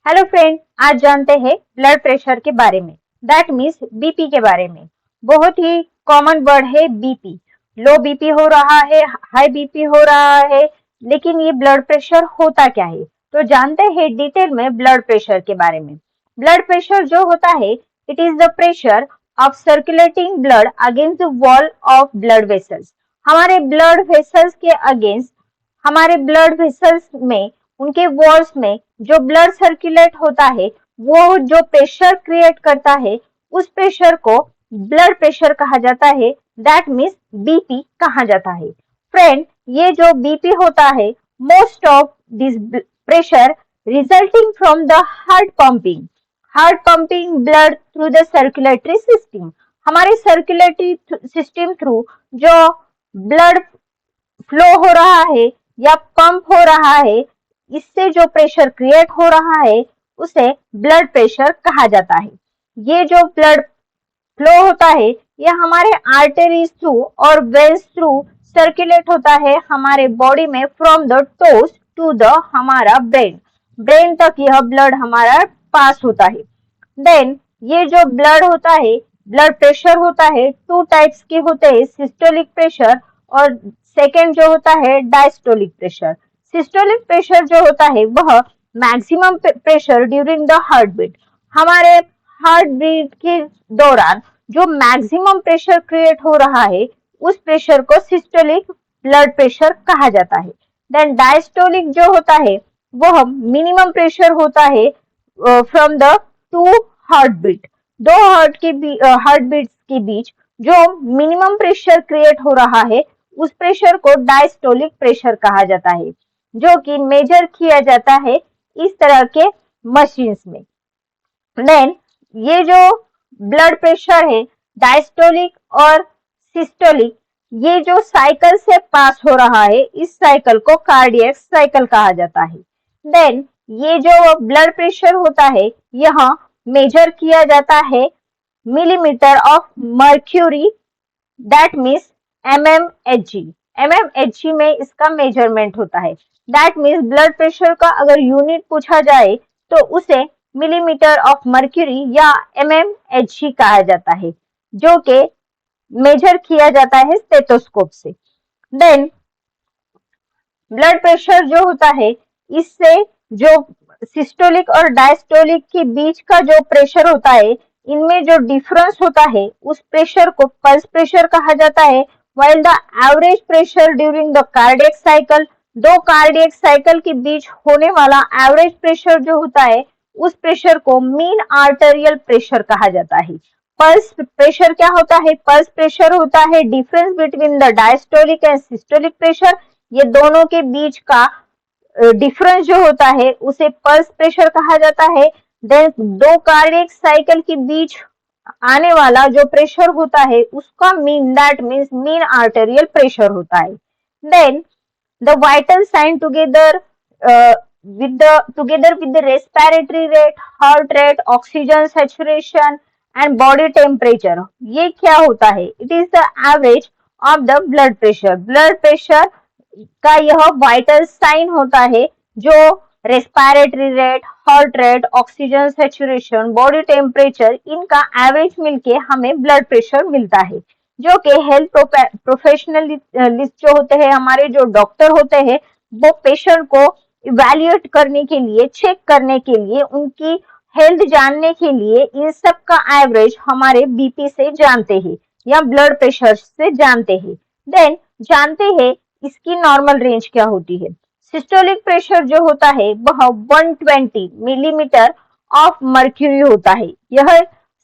Hello friend, आज जानते हैं ब्लड प्रेशर के बारे में। दैट मीन्स बीपी के बारे में। बहुत ही कॉमन वर्ड है बीपी। लो बीपी हो रहा है, हाई बीपी हो रहा है, लेकिन ये ब्लड प्रेशर होता क्या है? तो जानते हैं डिटेल में ब्लड प्रेशर के बारे में। ब्लड प्रेशर जो होता है, it is the pressure of circulating blood against the wall of blood vessels. हमारे ब्लड वेसल्स के अगेंस्ट, हमारे ब्लड वेसल्स में, उनके वॉल्स में जो ब्लड सर्कुलेट होता है, वो जो प्रेशर क्रिएट करता है, उस प्रेशर को ब्लड प्रेशर कहा जाता है। दैट मीन्स बीपी कहा जाता है। फ्रेंड, ये जो बीपी होता है, most of this pressure resulting from the heart pumping blood through the circulatory system. हमारे सर्कुलेटरी सिस्टम थ्रू जो ब्लड फ्लो हो रहा है या पंप हो रहा है, इससे जो प्रेशर क्रिएट हो रहा है, उसे ब्लड प्रेशर कहा जाता है। ये जो ब्लड फ्लो होता है, ये हमारे आर्टरीज थ्रू और वेन्स थ्रू सर्कुलेट होता है हमारे बॉडी में, from the toes to the हमारा ब्रेन तक यह ब्लड हमारा पास होता है। देन ये जो ब्लड होता है, ब्लड प्रेशर होता है, टू टाइप्स के होते हैं, सिस्टोलिक प्रेशर और सेकेंड जो होता है डायस्टोलिक प्रेशर। सिस्टोलिक प्रेशर जो होता है वह maximum pressure during the heartbeat. हमारे हार्ट बीट के दौरान जो मैक्सिमम प्रेशर क्रिएट हो रहा है, उस प्रेशर को सिस्टोलिक ब्लड प्रेशर कहा जाता है। देन डायस्टोलिक जो होता है, वह मिनिमम प्रेशर होता है from the two heartbeat. दो हार्ट बीट्स के बीच जो मिनिमम प्रेशर क्रिएट हो रहा है, उस प्रेशर को डायस्टोलिक प्रेशर कहा जाता है, जो कि मेजर किया जाता है इस तरह के मशीन्स में। देन ये जो ब्लड प्रेशर है, डायस्टोलिक और सिस्टोलिक, ये जो साइकिल से पास हो रहा है, इस साइकिल को कार्डियक साइकिल कहा जाता है। देन ये जो ब्लड प्रेशर होता है, यह मेजर किया जाता है millimetre of mercury, that means mmHg। mmHg में इसका मेजरमेंट होता है। दैट मीन्स ब्लड प्रेशर का अगर यूनिट पूछा जाए तो उसे मिलीमीटर ऑफ मर्क्यूरी या mmHg कहा जाता है, जो कि मेजर किया जाता है स्टेथोस्कोप से। देन ब्लड प्रेशर जो होता है, इससे जो सिस्टोलिक और डायस्टोलिक के बीच का जो प्रेशर होता है, इनमें जो डिफरेंस होता है, उस प्रेशर को पल्स प्रेशर कहा जाता है। while the average pressure during the cardiac cycle, दो कार्डियक साइकिल के बीच होने वाला एवरेज प्रेशर जो होता है, उस प्रेशर को मीन आर्टेरियल प्रेशर कहा जाता है। पल्स प्रेशर क्या होता है? पल्स प्रेशर होता है difference between the diastolic and systolic pressure. ये दोनों के बीच का डिफरेंस जो होता है, उसे पल्स प्रेशर कहा जाता है। देन दो कार्डियक साइकिल के बीच आने वाला जो प्रेशर होता है, उसका mean, that means mean arterial pressure होता है। Then the vital sign together with the respiratory rate, heart rate, oxygen saturation and body temperature, ये क्या होता है? It is the average of the blood pressure। Blood pressure का यह vital sign होता है, जो respiratory rate, heart rate, oxygen saturation, body temperature, इनका एवरेज मिलके हमें ब्लड प्रेशर मिलता है, जो कि हेल्थ प्रोफेशनलिस्ट जो होते हैं, हमारे जो डॉक्टर होते हैं, वो पेशेंट को इवैल्यूएट करने के लिए, चेक करने के लिए, उनकी हेल्थ जानने के लिए, इन सब का एवरेज हमारे बीपी से जानते हैं या ब्लड प्रेशर से जानते हैं। देन जानते हैं इसकी नॉर्मल रेंज क्या होती है। सिस्टोलिक प्रेशर जो होता है, वह 120 मिलीमीटर ऑफ मर्क्यूरी होता है। यह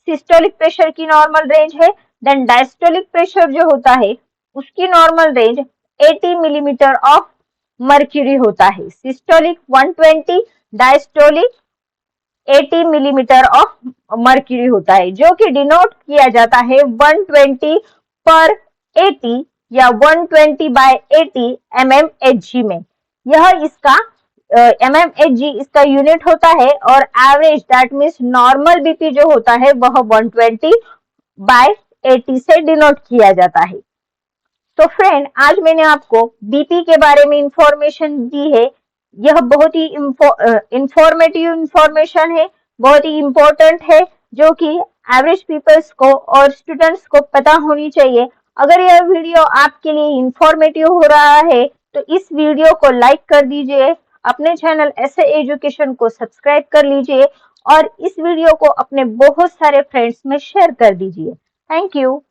सिस्टोलिक प्रेशर की नॉर्मल रेंज है। देन डायस्टोलिक प्रेशर जो होता है, उसकी normal range 80 millimetre of mercury होता है। Systolic 120, diastolic 80 millimetre of mercury होता है, जो कि डिनोट किया जाता है 120 पर 80 या 120 बाय 80 mmHg में। यह इसका mmHg इसका यूनिट होता है, और average, that means normal BP जो होता है, वह 120 बाय 80 से डिनोट किया जाता है। तो फ्रेंड, आज मैंने आपको बीपी के बारे में इंफॉर्मेशन दी है। यह बहुत ही इंफॉर्मेटिव इंफॉर्मेशन है, बहुत ही इम्पोर्टेंट है, जो कि एवरेज पीपल्स को और स्टूडेंट्स को पता होनी चाहिए। अगर यह वीडियो आपके लिए इंफॉर्मेटिव हो रहा है तो इस वीडियो को लाइक कर दीजिए, अपने चैनल ऐसे एजुकेशन को सब्सक्राइब कर लीजिए और इस वीडियो को अपने बहुत सारे फ्रेंड्स में शेयर कर दीजिए। Thank you.